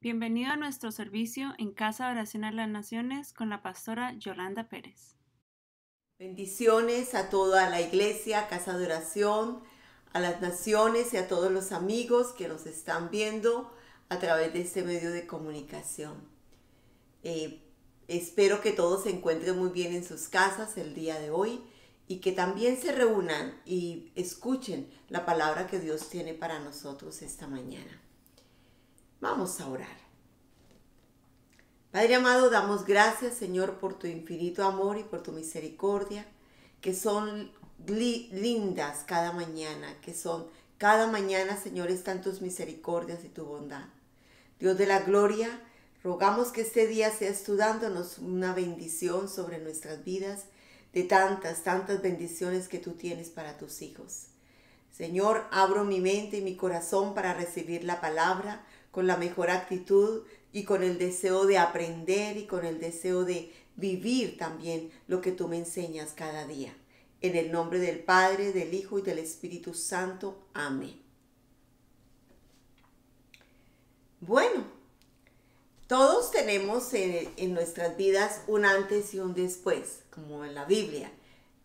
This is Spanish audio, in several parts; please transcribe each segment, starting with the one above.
Bienvenido a nuestro servicio en Casa de Oración a las Naciones con la pastora Yolanda Pérez. Bendiciones a toda la iglesia, Casa de Oración, a las naciones y a todos los amigos que nos están viendo a través de este medio de comunicación. Espero que todos se encuentren muy bien en sus casas el día de hoy y que también se reúnan y escuchen la palabra que Dios tiene para nosotros esta mañana. Vamos a orar. Padre amado, damos gracias, Señor, por tu infinito amor y por tu misericordia, que son lindas cada mañana, cada mañana, Señor, están tus misericordias y tu bondad. Dios de la gloria, rogamos que este día seas tú dándonos una bendición sobre nuestras vidas, de tantas bendiciones que tú tienes para tus hijos. Señor, abro mi mente y mi corazón para recibir la palabra con la mejor actitud y con el deseo de aprender y con el deseo de vivir también lo que tú me enseñas cada día. En el nombre del Padre, del Hijo y del Espíritu Santo. Amén. Bueno, todos tenemos en nuestras vidas un antes y un después, como en la Biblia,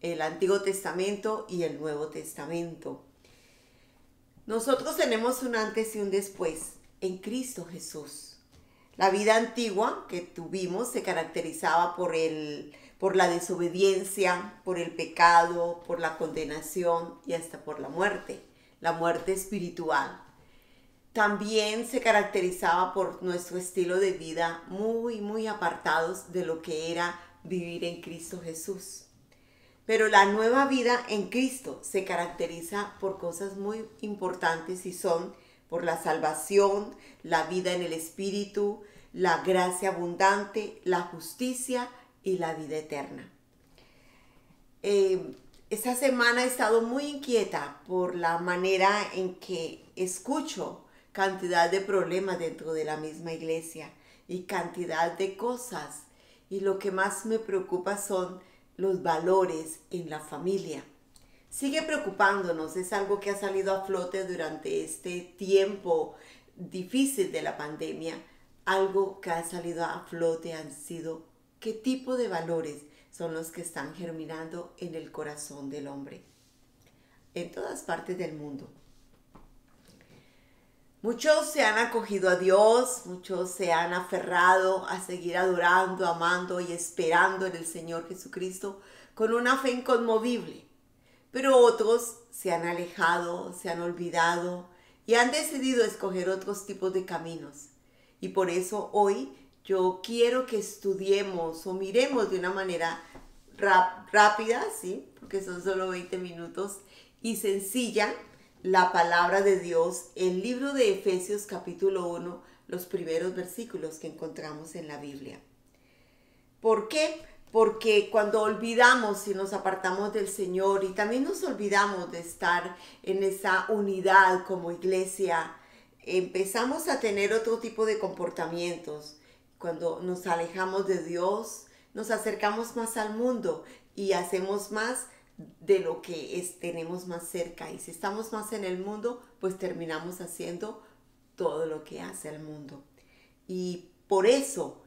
el Antiguo Testamento y el Nuevo Testamento. Nosotros tenemos un antes y un después en Cristo Jesús. La vida antigua que tuvimos se caracterizaba por la desobediencia, por el pecado, por la condenación y hasta por la muerte espiritual. También se caracterizaba por nuestro estilo de vida muy apartados de lo que era vivir en Cristo Jesús. Pero la nueva vida en Cristo se caracteriza por cosas muy importantes y son por la salvación, la vida en el Espíritu, la gracia abundante, la justicia y la vida eterna. Esta semana he estado muy inquieta por la manera en que escucho cantidad de problemas dentro de la misma iglesia y cantidad de cosas. Y lo que más me preocupa son los valores en la familia. Sigue preocupándonos, es algo que ha salido a flote durante este tiempo difícil de la pandemia. Algo que ha salido a flote han sido qué tipo de valores son los que están germinando en el corazón del hombre en todas partes del mundo. Muchos se han acogido a Dios, muchos se han aferrado a seguir adorando, amando y esperando en el Señor Jesucristo con una fe inconmovible. Pero otros se han alejado, se han olvidado y han decidido escoger otros tipos de caminos. Y por eso hoy yo quiero que estudiemos o miremos de una manera rápida, ¿sí? Porque son solo 20 minutos, y sencilla, la palabra de Dios, el libro de Efesios capítulo 1, los primeros versículos que encontramos en la Biblia. ¿Por qué? Porque cuando olvidamos y nos apartamos del Señor y también nos olvidamos de estar en esa unidad como iglesia, empezamos a tener otro tipo de comportamientos. Cuando nos alejamos de Dios, nos acercamos más al mundo y hacemos más de lo que tenemos más cerca. Y si estamos más en el mundo, pues terminamos haciendo todo lo que hace el mundo. Y por eso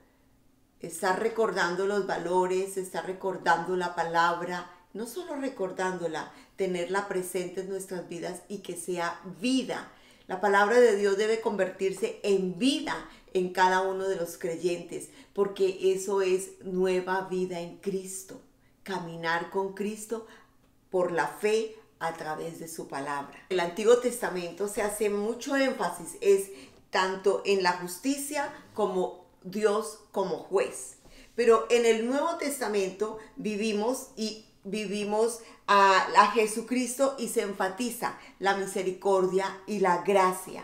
estar recordando los valores, estar recordando la palabra, no solo recordándola, tenerla presente en nuestras vidas y que sea vida. La palabra de Dios debe convertirse en vida en cada uno de los creyentes, porque eso es nueva vida en Cristo. Caminar con Cristo por la fe a través de su palabra. El Antiguo Testamento se hace mucho énfasis, es tanto en la justicia como Dios como juez. Pero en el Nuevo Testamento vivimos a Jesucristo y se enfatiza la misericordia y la gracia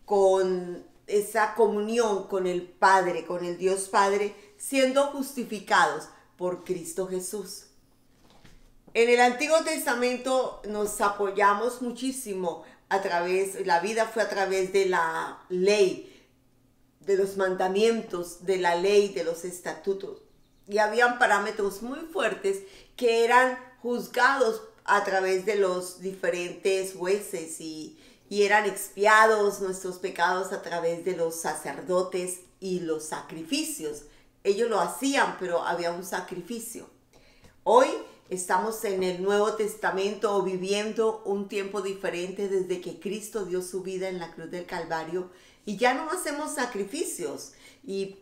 con esa comunión con el Padre, con el Dios Padre, siendo justificados por Cristo Jesús. En el Antiguo Testamento nos apoyamos muchísimo la vida fue a través de la ley, de los mandamientos, de la ley, de los estatutos. Y habían parámetros muy fuertes que eran juzgados a través de los diferentes jueces y y eran expiados nuestros pecados a través de los sacerdotes y los sacrificios. Ellos lo hacían, pero había un sacrificio. Hoy estamos en el Nuevo Testamento viviendo un tiempo diferente desde que Cristo dio su vida en la cruz del Calvario y ya no hacemos sacrificios,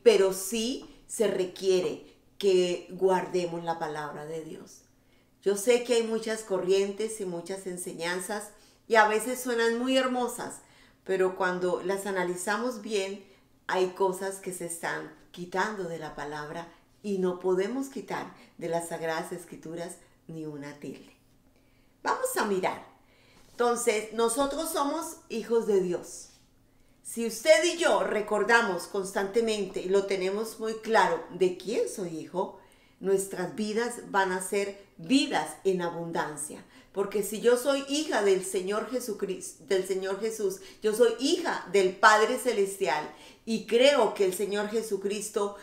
pero sí se requiere que guardemos la palabra de Dios. Yo sé que hay muchas corrientes y muchas enseñanzas y a veces suenan muy hermosas, pero cuando las analizamos bien, hay cosas que se están quitando de la palabra y no podemos quitar de las Sagradas Escrituras ni una tilde. Vamos a mirar. Entonces, nosotros somos hijos de Dios. Si usted y yo recordamos constantemente y lo tenemos muy claro de quién soy hijo, nuestras vidas van a ser vidas en abundancia. Porque si yo soy hija del Señor Jesucristo, del Señor Jesús, yo soy hija del Padre Celestial y creo que el Señor Jesucristo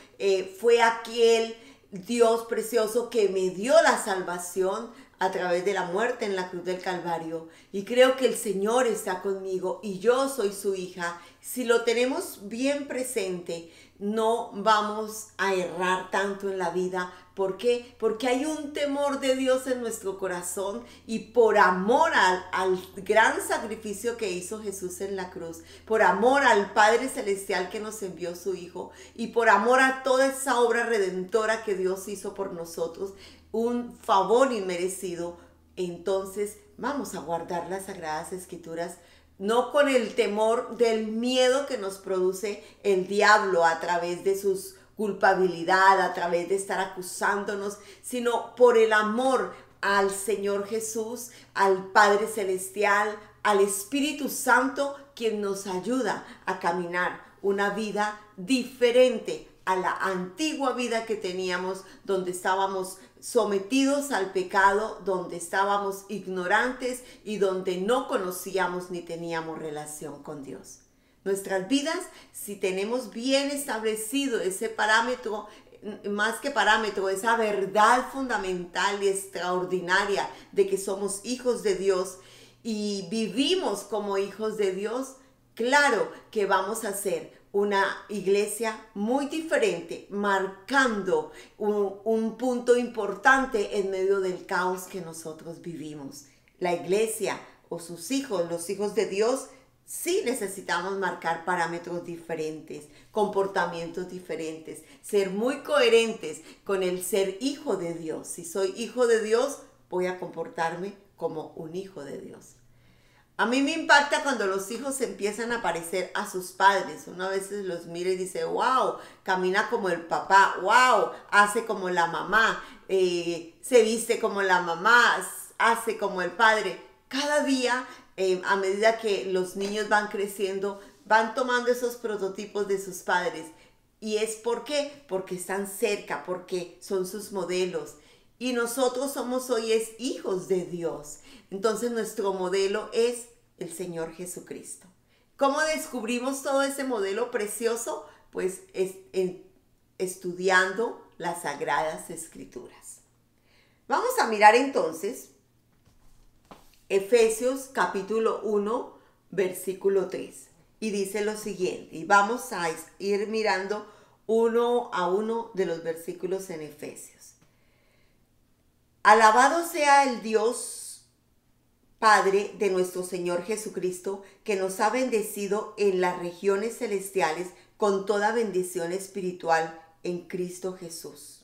fue aquel Dios precioso que me dio la salvación a través de la muerte en la cruz del Calvario. Y creo que el Señor está conmigo y yo soy su hija. Si lo tenemos bien presente, no vamos a errar tanto en la vida. ¿Por qué? Porque hay un temor de Dios en nuestro corazón y por amor al gran sacrificio que hizo Jesús en la cruz, por amor al Padre Celestial que nos envió su Hijo y por amor a toda esa obra redentora que Dios hizo por nosotros, un favor inmerecido, entonces vamos a guardar las Sagradas Escrituras, no con el temor del miedo que nos produce el diablo a través de sus culpabilidad, a través de estar acusándonos, sino por el amor al Señor Jesús, al Padre Celestial, al Espíritu Santo, quien nos ayuda a caminar una vida diferente a la antigua vida que teníamos, donde estábamos sometidos al pecado, donde estábamos ignorantes y donde no conocíamos ni teníamos relación con Dios. Nuestras vidas, si tenemos bien establecido ese parámetro, más que parámetro, esa verdad fundamental y extraordinaria de que somos hijos de Dios y vivimos como hijos de Dios, claro que vamos a ser una iglesia muy diferente, marcando un punto importante en medio del caos que nosotros vivimos. La iglesia o sus hijos, los hijos de Dios, sí necesitamos marcar parámetros diferentes, comportamientos diferentes, ser muy coherentes con el ser hijo de Dios. Si soy hijo de Dios, voy a comportarme como un hijo de Dios. A mí me impacta cuando los hijos empiezan a parecer a sus padres. Uno a veces los mira y dice, wow, camina como el papá, wow, hace como la mamá, se viste como la mamá, hace como el padre. Cada día, a medida que los niños van creciendo, van tomando esos prototipos de sus padres. ¿Y es por qué? Porque están cerca, porque son sus modelos. Y nosotros somos hoy hijos de Dios. Entonces nuestro modelo es el Señor Jesucristo. ¿Cómo descubrimos todo ese modelo precioso? Pues estudiando las Sagradas Escrituras. Vamos a mirar entonces Efesios capítulo 1, versículo 3. Y dice lo siguiente, y vamos a ir mirando uno a uno de los versículos en Efesios. Alabado sea el Dios Padre de nuestro Señor Jesucristo, que nos ha bendecido en las regiones celestiales con toda bendición espiritual en Cristo Jesús.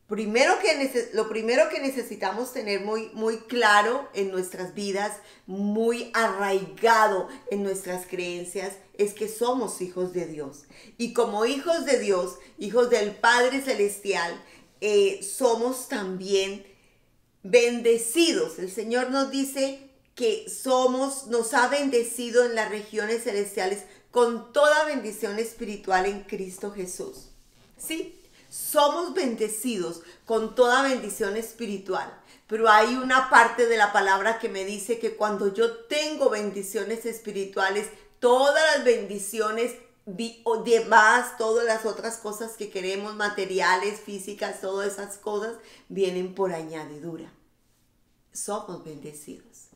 Lo primero que necesitamos tener muy claro en nuestras vidas, muy arraigado en nuestras creencias, es que somos hijos de Dios. Y como hijos de Dios, hijos del Padre Celestial, somos también bendecidos. El Señor nos dice que nos ha bendecido en las regiones celestiales con toda bendición espiritual en Cristo Jesús. Sí, somos bendecidos con toda bendición espiritual, pero hay una parte de la palabra que me dice que cuando yo tengo bendiciones espirituales, todas las bendiciones demás, todas las otras cosas que queremos, materiales, físicas, todas esas cosas vienen por añadidura. Somos bendecidos.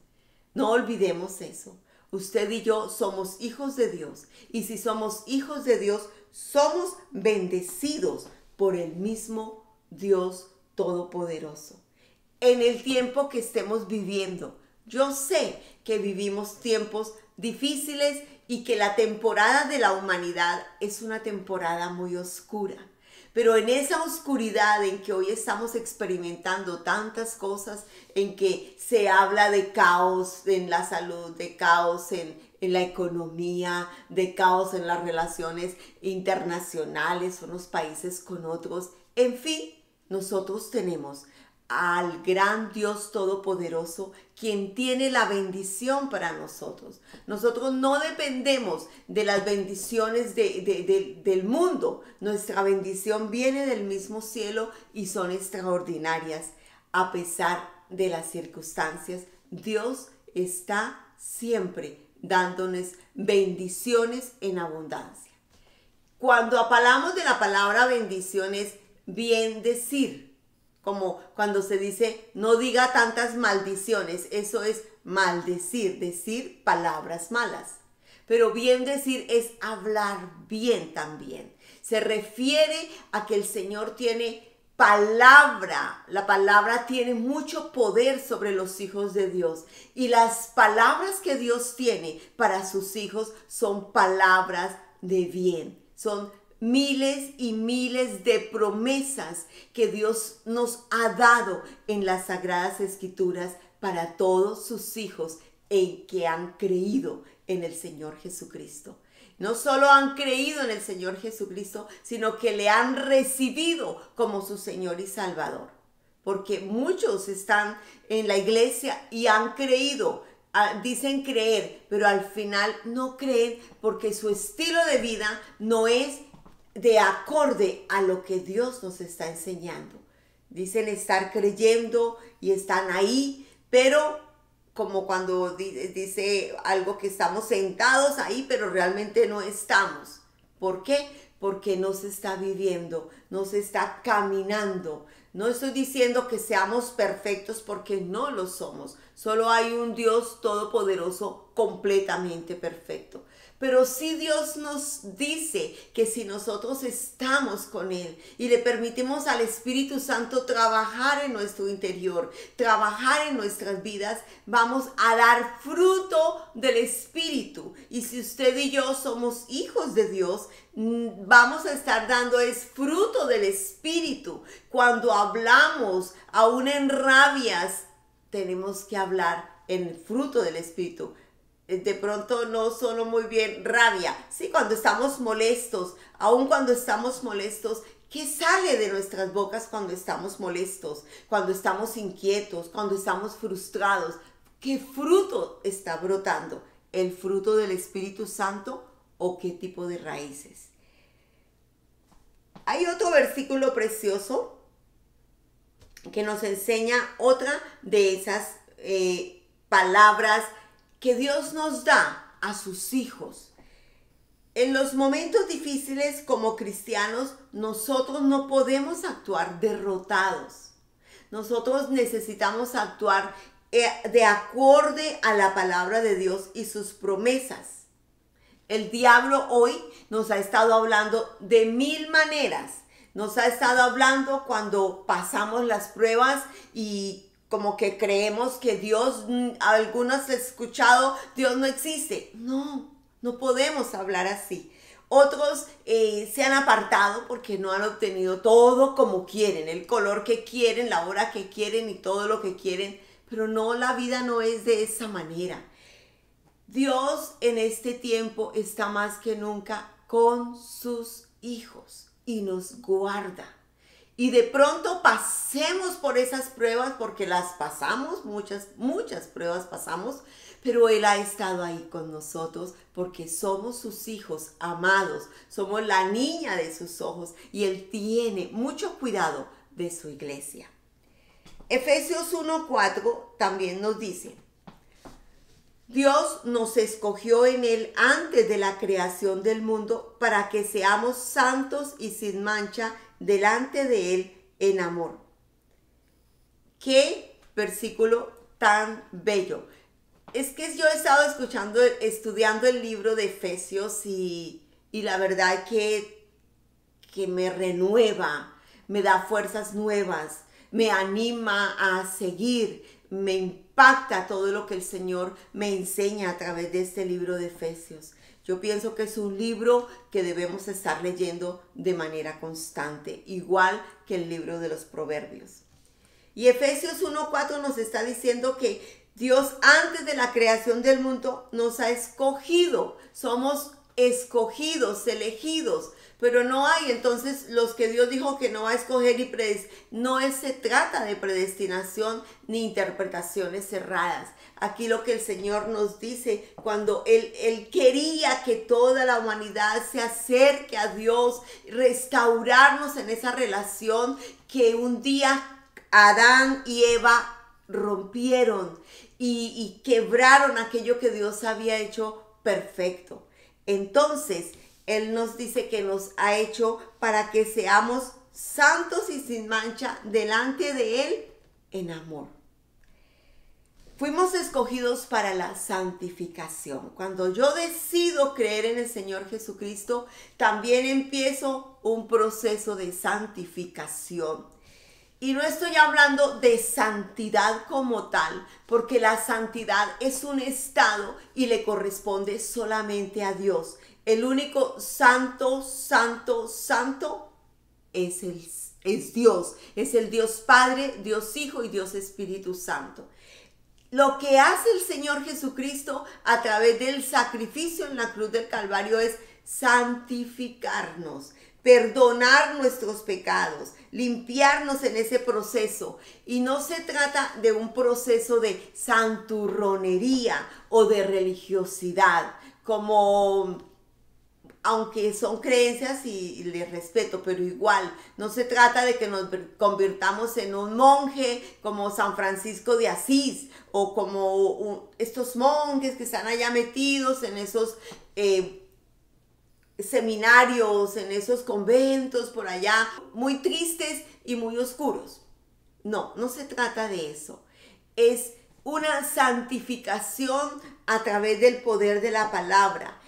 No olvidemos eso. Usted y yo somos hijos de Dios. Y si somos hijos de Dios, somos bendecidos por el mismo Dios Todopoderoso. En el tiempo que estemos viviendo, yo sé que vivimos tiempos difíciles y que la temporada de la humanidad es una temporada muy oscura. Pero en esa oscuridad en que hoy estamos experimentando tantas cosas, en que se habla de caos en la salud, de caos en la economía, de caos en las relaciones internacionales, unos países con otros, en fin, nosotros tenemos al gran Dios Todopoderoso, quien tiene la bendición para nosotros. Nosotros no dependemos de las bendiciones del mundo. Nuestra bendición viene del mismo cielo y son extraordinarias. A pesar de las circunstancias, Dios está siempre dándonos bendiciones en abundancia. Cuando hablamos de la palabra bendiciones, bien decir, como cuando se dice, no diga tantas maldiciones, eso es maldecir, decir palabras malas. Pero bien decir es hablar bien también. Se refiere a que el Señor tiene palabra. La palabra tiene mucho poder sobre los hijos de Dios. Y las palabras que Dios tiene para sus hijos son palabras de bien. Son miles y miles de promesas que Dios nos ha dado en las Sagradas Escrituras para todos sus hijos que han creído en el Señor Jesucristo. No solo han creído en el Señor Jesucristo, sino que le han recibido como su Señor y Salvador. Porque muchos están en la iglesia y han creído, dicen creer, pero al final no creen porque su estilo de vida no es de acorde a lo que Dios nos está enseñando. Dicen estar creyendo y están ahí, pero como cuando dice algo que estamos sentados ahí, pero realmente no estamos. ¿Por qué? Porque no se está viviendo, no se está caminando. No estoy diciendo que seamos perfectos porque no lo somos. Solo hay un Dios todopoderoso completamente perfecto. Pero sí Dios nos dice que si nosotros estamos con Él y le permitimos al Espíritu Santo trabajar en nuestro interior, trabajar en nuestras vidas, vamos a dar fruto del Espíritu. Y si usted y yo somos hijos de Dios, vamos a estar dando es fruto del Espíritu. Cuando hablamos, aún en rabias, tenemos que hablar en el fruto del Espíritu. De pronto no sonó muy bien rabia. Sí, cuando estamos molestos, aun cuando estamos molestos, ¿qué sale de nuestras bocas cuando estamos molestos? Cuando estamos inquietos, cuando estamos frustrados. ¿Qué fruto está brotando? ¿El fruto del Espíritu Santo o qué tipo de raíces? Hay otro versículo precioso que nos enseña otra de esas palabras que Dios nos da a sus hijos. En los momentos difíciles como cristianos, nosotros no podemos actuar derrotados. Nosotros necesitamos actuar de acorde a la palabra de Dios y sus promesas. El diablo hoy nos ha estado hablando de 1000 maneras. Nos ha estado hablando cuando pasamos las pruebas y como que creemos que Dios, algunos he escuchado, Dios no existe. No, no podemos hablar así. Otros se han apartado porque no han obtenido todo como quieren, el color que quieren, la hora que quieren y todo lo que quieren. Pero no, la vida no es de esa manera. Dios en este tiempo está más que nunca con sus hijos y nos guarda. Y de pronto pasemos por esas pruebas porque las pasamos, muchas pruebas pasamos, pero Él ha estado ahí con nosotros porque somos sus hijos amados, somos la niña de sus ojos y Él tiene mucho cuidado de su iglesia. Efesios 1:4 también nos dice: Dios nos escogió en Él antes de la creación del mundo para que seamos santos y sin mancha delante de Él en amor. Qué versículo tan bello. Es que yo he estado estudiando el libro de Efesios y la verdad que me renueva, me da fuerzas nuevas, me anima a seguir, me impacta todo lo que el Señor me enseña a través de este libro de Efesios. Yo pienso que es un libro que debemos estar leyendo de manera constante, igual que el libro de los Proverbios. Y Efesios 1:4 nos está diciendo que Dios antes de la creación del mundo nos ha escogido. Somos escogidos, elegidos, pero no hay entonces los que Dios dijo que no va a escoger y no se trata de predestinación ni interpretaciones cerradas. Aquí lo que el Señor nos dice, cuando Él quería que toda la humanidad se acerque a Dios, restaurarnos en esa relación que un día Adán y Eva rompieron y quebraron aquello que Dios había hecho perfecto. Entonces, Él nos dice que nos ha hecho para que seamos santos y sin mancha delante de Él en amor. Fuimos escogidos para la santificación. Cuando yo decido creer en el Señor Jesucristo, también empiezo un proceso de santificación. Y no estoy hablando de santidad como tal, porque la santidad es un estado y le corresponde solamente a Dios. El único santo es Dios. Es el Dios Padre, Dios Hijo y Dios Espíritu Santo. Lo que hace el Señor Jesucristo a través del sacrificio en la cruz del Calvario es santificarnos, perdonar nuestros pecados, limpiarnos en ese proceso. Y no se trata de un proceso de santurronería o de religiosidad, aunque son creencias y les respeto, pero igual no se trata de que nos convirtamos en un monje como San Francisco de Asís o como estos monjes que están allá metidos en esos seminarios, en esos conventos por allá, muy tristes y muy oscuros. No se trata de eso. Es una santificación a través del poder de la palabra.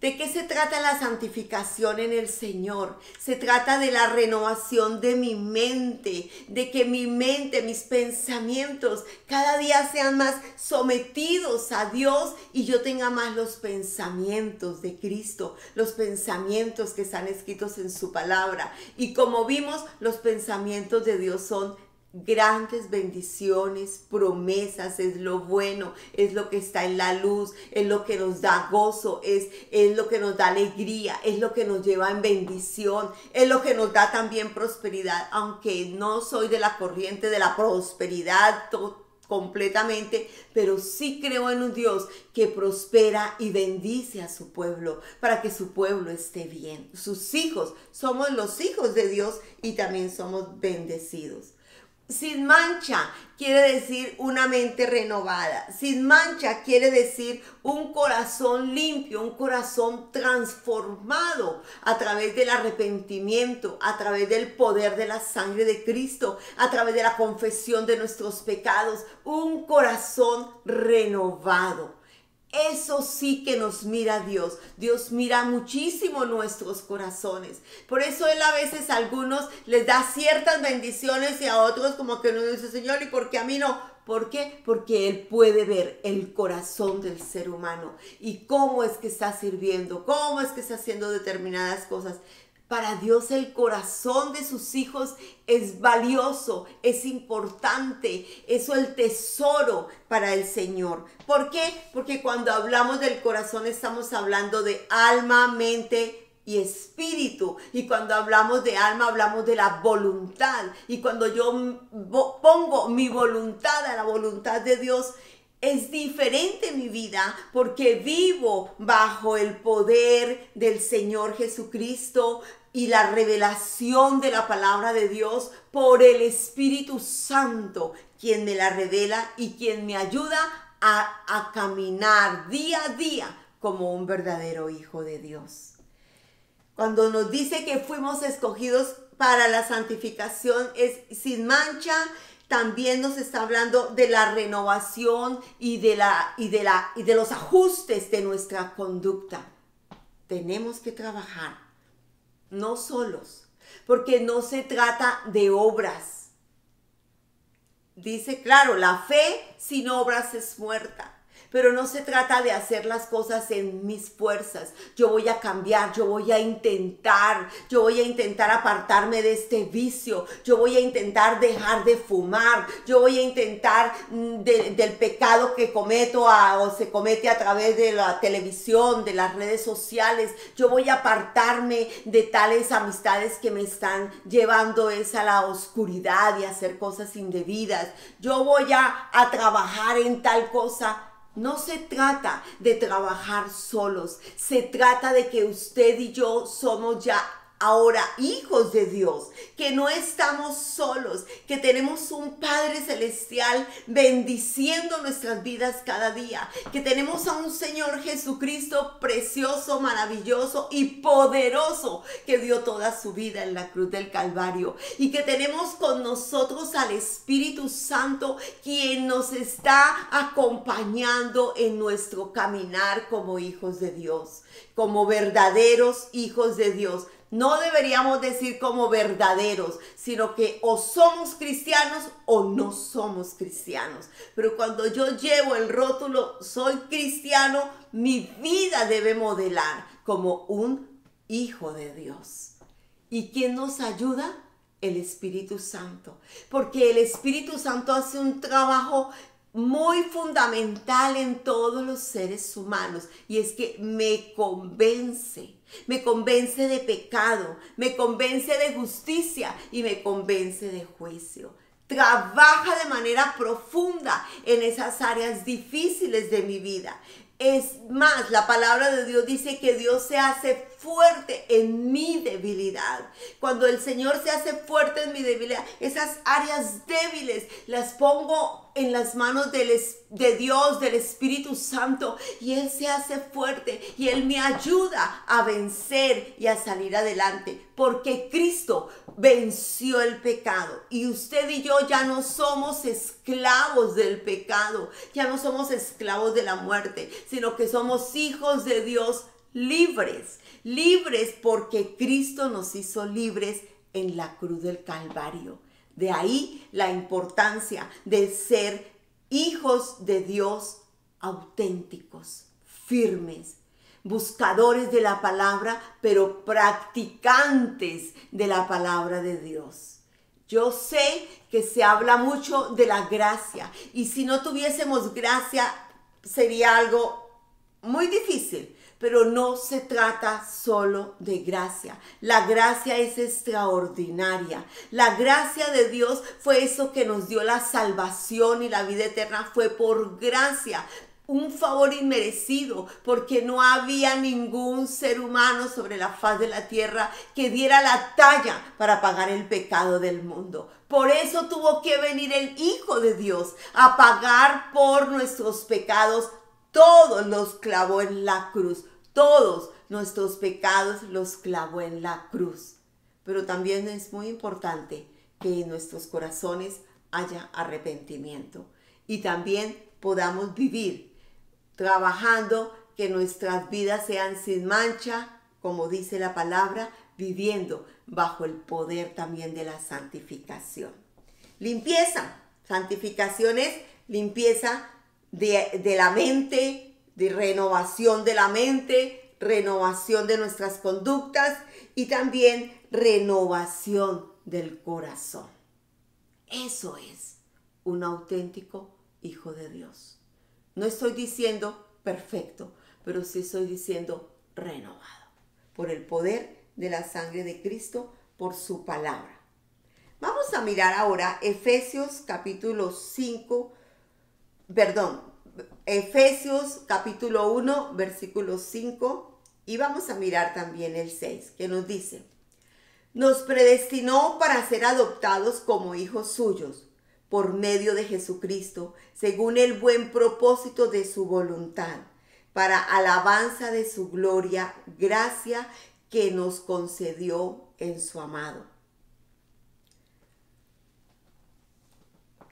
¿De qué se trata la santificación en el Señor? Se trata de la renovación de mi mente, de que mi mente, mis pensamientos cada día sean más sometidos a Dios y yo tenga más los pensamientos de Cristo, los pensamientos que están escritos en su palabra. Y como vimos, los pensamientos de Dios son grandes bendiciones, promesas, es lo bueno, es lo que está en la luz, es lo que nos da gozo, es lo que nos da alegría, es lo que nos lleva en bendición, es lo que nos da también prosperidad, aunque no soy de la corriente de la prosperidad completamente, pero sí creo en un Dios que prospera y bendice a su pueblo para que su pueblo esté bien. Sus hijos, somos los hijos de Dios y también somos bendecidos. Sin mancha quiere decir una mente renovada. Sin mancha quiere decir un corazón limpio, un corazón transformado a través del arrepentimiento, a través del poder de la sangre de Cristo, a través de la confesión de nuestros pecados. Un corazón renovado. Eso sí que nos mira Dios. Dios mira muchísimo nuestros corazones. Por eso Él a veces a algunos les da ciertas bendiciones y a otros como que no dice, Señor, ¿y por qué a mí no? ¿Por qué? Porque Él puede ver el corazón del ser humano y cómo es que está sirviendo, cómo es que está haciendo determinadas cosas. Para Dios el corazón de sus hijos es valioso, es importante, eso es el tesoro para el Señor. ¿Por qué? Porque cuando hablamos del corazón estamos hablando de alma, mente y espíritu. Y cuando hablamos de alma hablamos de la voluntad. Y cuando yo pongo mi voluntad a la voluntad de Dios, es diferente mi vida porque vivo bajo el poder del Señor Jesucristo y la revelación de la palabra de Dios por el Espíritu Santo, quien me la revela y quien me ayuda a caminar día a día como un verdadero hijo de Dios. Cuando nos dice que fuimos escogidos para la santificación es sin mancha, también nos está hablando de la renovación y de los ajustes de nuestra conducta. Tenemos que trabajar, no solos, porque no se trata de obras. Dice, claro, la fe sin obras es muerta. Pero no se trata de hacer las cosas en mis fuerzas. Yo voy a cambiar, yo voy a intentar apartarme de este vicio. Yo voy a intentar dejar de fumar. Yo voy a intentar del pecado que cometo o se comete a través de la televisión, de las redes sociales. Yo voy a apartarme de tales amistades que me están llevando a la oscuridad y a hacer cosas indebidas. Yo voy a trabajar en tal cosa. No se trata de trabajar solos, se trata de que usted y yo somos ya ahora hijos de Dios, que no estamos solos, que tenemos un Padre Celestial bendiciendo nuestras vidas cada día, que tenemos a un Señor Jesucristo precioso, maravilloso y poderoso, que dio toda su vida en la cruz del Calvario, y que tenemos con nosotros al Espíritu Santo, quien nos está acompañando en nuestro caminar como hijos de Dios, como verdaderos hijos de Dios. No deberíamos decir como verdaderos, sino que o somos cristianos o no somos cristianos. Pero cuando yo llevo el rótulo soy cristiano, mi vida debe modelar como un hijo de Dios. ¿Y quién nos ayuda? El Espíritu Santo. Porque el Espíritu Santo hace un trabajo muy fundamental en todos los seres humanos, y es que me convence de pecado, me convence de justicia y me convence de juicio. Trabaja de manera profunda en esas áreas difíciles de mi vida. Es más, la palabra de Dios dice que Dios se hace fuerte en mi debilidad. Cuando el Señor se hace fuerte en mi debilidad, esas áreas débiles las pongo en las manos de Dios, del Espíritu Santo, y Él se hace fuerte y Él me ayuda a vencer y a salir adelante, porque Cristo venció el pecado, y usted y yo ya no somos esclavos del pecado, ya no somos esclavos de la muerte, sino que somos hijos de Dios libres porque Cristo nos hizo libres en la cruz del Calvario. De ahí la importancia de ser hijos de Dios auténticos, firmes, buscadores de la palabra, pero practicantes de la palabra de Dios. Yo sé que se habla mucho de la gracia, y si no tuviésemos gracia sería algo muy difícil. Pero no se trata solo de gracia. La gracia es extraordinaria. La gracia de Dios fue eso que nos dio la salvación y la vida eterna. Fue por gracia. Un favor inmerecido, porque no había ningún ser humano sobre la faz de la tierra que diera la talla para pagar el pecado del mundo. Por eso tuvo que venir el Hijo de Dios a pagar por nuestros pecados. Todos los clavó en la cruz. Todos nuestros pecados los clavó en la cruz. Pero también es muy importante que en nuestros corazones haya arrepentimiento. Y también podamos vivir trabajando, que nuestras vidas sean sin mancha, como dice la palabra, viviendo bajo el poder también de la santificación. Limpieza. Santificación es limpieza de la mente, de renovación de la mente, renovación de nuestras conductas y también renovación del corazón. Eso es un auténtico hijo de Dios. No estoy diciendo perfecto, pero sí estoy diciendo renovado por el poder de la sangre de Cristo, por su palabra. Vamos a mirar ahora Efesios capítulo 1, versículo 5, y vamos a mirar también el 6, que nos dice: nos predestinó para ser adoptados como hijos suyos, por medio de Jesucristo, según el buen propósito de su voluntad, para alabanza de su gloria, gracia que nos concedió en su amado.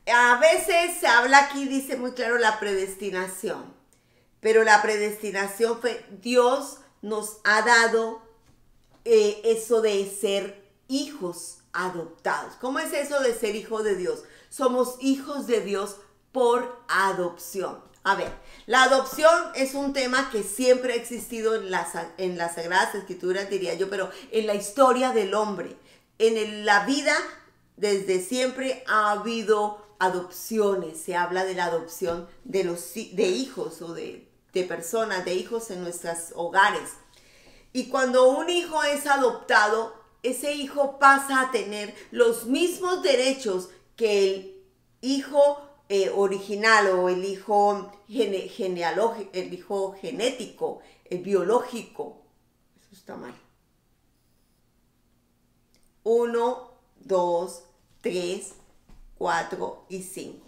A veces se habla aquí, dice muy claro, la predestinación. Pero la predestinación fue, Dios nos ha dado eso de ser hijos adoptados. ¿Cómo es eso de ser hijo de Dios? Somos hijos de Dios por adopción. A ver, la adopción es un tema que siempre ha existido en las Sagradas Escrituras, diría yo, pero en la historia del hombre. La vida, desde siempre ha habido adopciones. Se habla de la adopción de hijos o de personas, de hijos en nuestros hogares. Y cuando un hijo es adoptado, ese hijo pasa a tener los mismos derechos que el hijo original o el hijo genealógico, el hijo genético, el biológico. Eso está mal. 1, 2, 3, 4 y 5.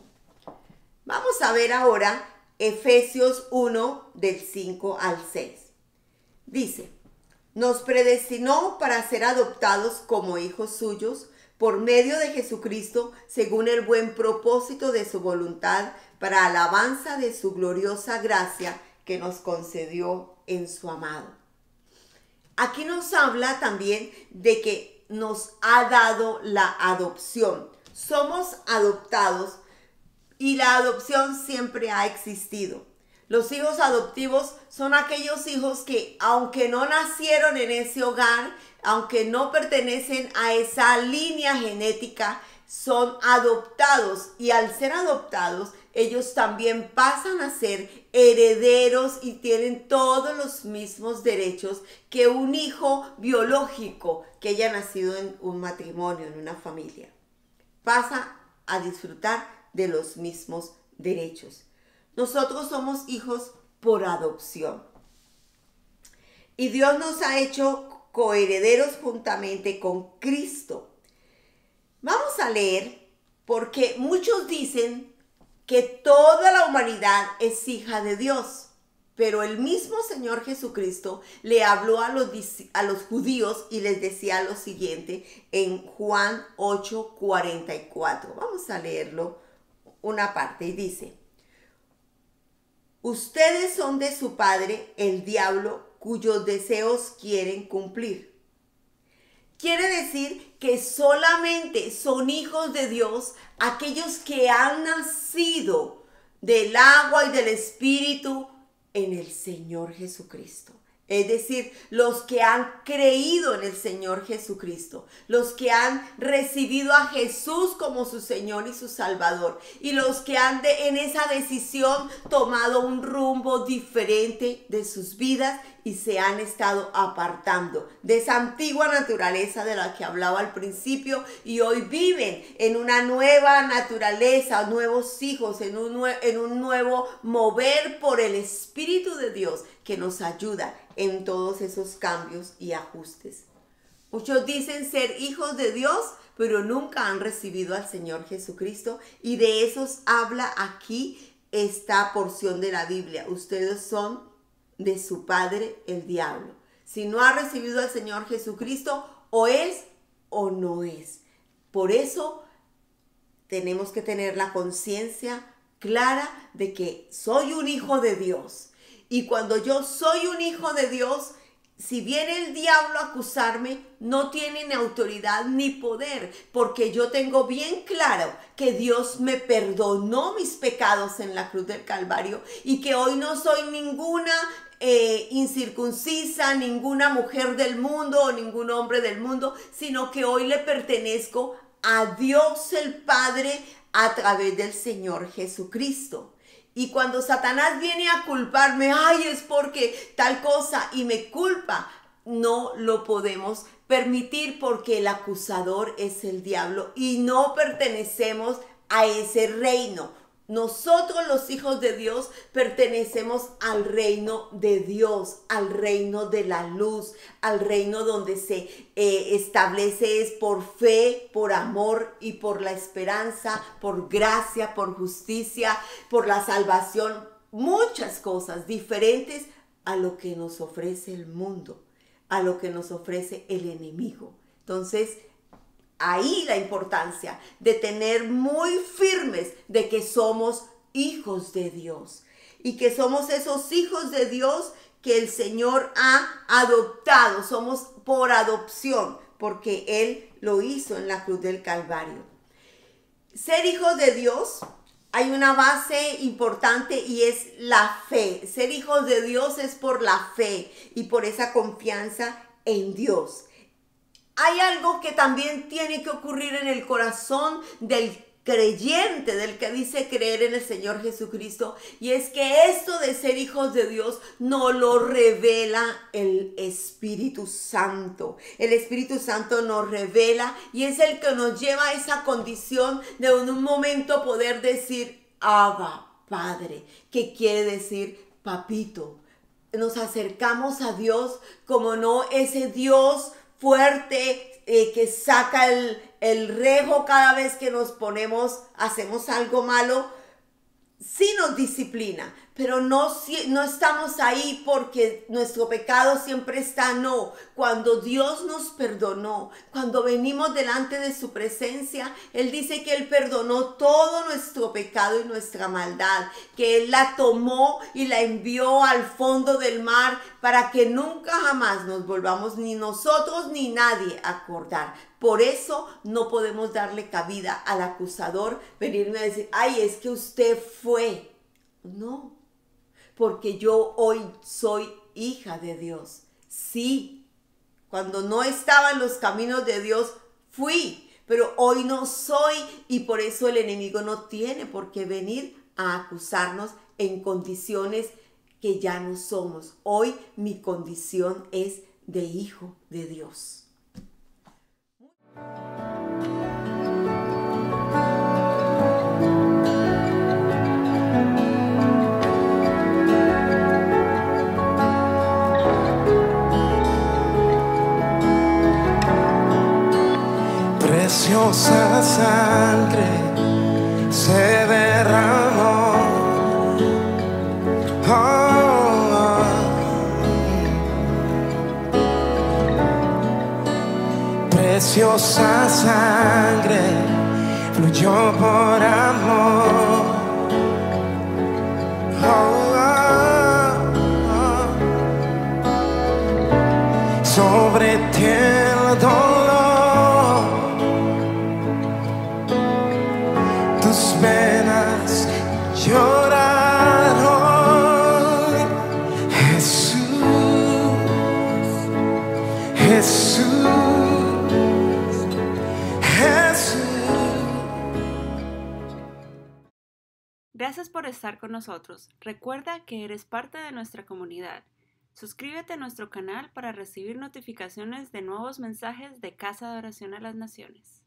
Vamos a ver ahora Efesios 1 del 5 al 6. Dice, nos predestinó para ser adoptados como hijos suyos por medio de Jesucristo, según el buen propósito de su voluntad, para alabanza de su gloriosa gracia que nos concedió en su amado. Aquí nos habla también de que nos ha dado la adopción. Somos adoptados y la adopción siempre ha existido. Los hijos adoptivos son aquellos hijos que, aunque no nacieron en ese hogar, aunque no pertenecen a esa línea genética, son adoptados. Y al ser adoptados, ellos también pasan a ser herederos y tienen todos los mismos derechos que un hijo biológico que haya nacido en un matrimonio, en una familia. Pasa a disfrutar de los mismos derechos. Nosotros somos hijos por adopción. Y Dios nos ha hecho coherederos juntamente con Cristo. Vamos a leer, porque muchos dicen que toda la humanidad es hija de Dios. Pero el mismo Señor Jesucristo le habló a los judíos y les decía lo siguiente en Juan 8:44. Vamos a leerlo una parte y dice, ustedes son de su padre, el diablo, cuyos deseos quieren cumplir. Quiere decir que solamente son hijos de Dios aquellos que han nacido del agua y del Espíritu en el Señor Jesucristo. Es decir, los que han creído en el Señor Jesucristo, los que han recibido a Jesús como su Señor y su Salvador, y los que han en esa decisión tomado un rumbo diferente de sus vidas y se han estado apartando de esa antigua naturaleza de la que hablaba al principio y hoy viven en una nueva naturaleza, nuevos hijos, en un nuevo mover por el Espíritu de Dios que nos ayuda en todos esos cambios y ajustes. Muchos dicen ser hijos de Dios, pero nunca han recibido al Señor Jesucristo, y de esos habla aquí esta porción de la Biblia. Ustedes son de su padre el diablo. Si no ha recibido al Señor Jesucristo, o es o no es. Por eso tenemos que tener la conciencia clara de que soy un hijo de Dios. Y cuando yo soy un hijo de Dios, si viene el diablo a acusarme, no tiene ni autoridad ni poder, porque yo tengo bien claro que Dios me perdonó mis pecados en la cruz del Calvario y que hoy no soy ninguna incircuncisa, ninguna mujer del mundo o ningún hombre del mundo, sino que hoy le pertenezco a Dios el Padre a través del Señor Jesucristo. Y cuando Satanás viene a culparme, ay, es porque tal cosa, y me culpa, no lo podemos permitir porque el acusador es el diablo y no pertenecemos a ese reino. Nosotros los hijos de Dios pertenecemos al reino de Dios, al reino de la luz, al reino donde se establece es por fe, por amor y por la esperanza, por gracia, por justicia, por la salvación. Muchas cosas diferentes a lo que nos ofrece el mundo, a lo que nos ofrece el enemigo. Entonces, ahí la importancia de tener muy firmes de que somos hijos de Dios y que somos esos hijos de Dios que el Señor ha adoptado. Somos por adopción porque Él lo hizo en la cruz del Calvario. Ser hijos de Dios, hay una base importante y es la fe. Ser hijos de Dios es por la fe y por esa confianza en Dios. Hay algo que también tiene que ocurrir en el corazón del creyente, del que dice creer en el Señor Jesucristo, y es que esto de ser hijos de Dios no lo revela el Espíritu Santo. El Espíritu Santo nos revela y es el que nos lleva a esa condición de en un momento poder decir Abba, Padre, que quiere decir papito. Nos acercamos a Dios como no ese Dios fuerte que saca el rejo cada vez que hacemos algo malo. Sí nos disciplina, pero no estamos ahí porque nuestro pecado siempre está. No, cuando Dios nos perdonó, cuando venimos delante de su presencia, Él dice que Él perdonó todo nuestro pecado y nuestra maldad, que Él la tomó y la envió al fondo del mar para que nunca jamás nos volvamos ni nosotros ni nadie a acordar. Por eso no podemos darle cabida al acusador, venirme a decir, ay, es que usted fue. No, porque yo hoy soy hija de Dios. Sí, cuando no estaba en los caminos de Dios, fui, pero hoy no soy y por eso el enemigo no tiene por qué venir a acusarnos en condiciones que ya no somos. Hoy mi condición es de hijo de Dios. Preciosa sangre se derramó, preciosa sangre fluyó por amor, sobre ti el dolor, tus penas lloraron. Jesús, Jesús, Jesús. Gracias por estar con nosotros. Recuerda que eres parte de nuestra comunidad. Suscríbete a nuestro canal para recibir notificaciones de nuevos mensajes de Casa de Oración a las Naciones.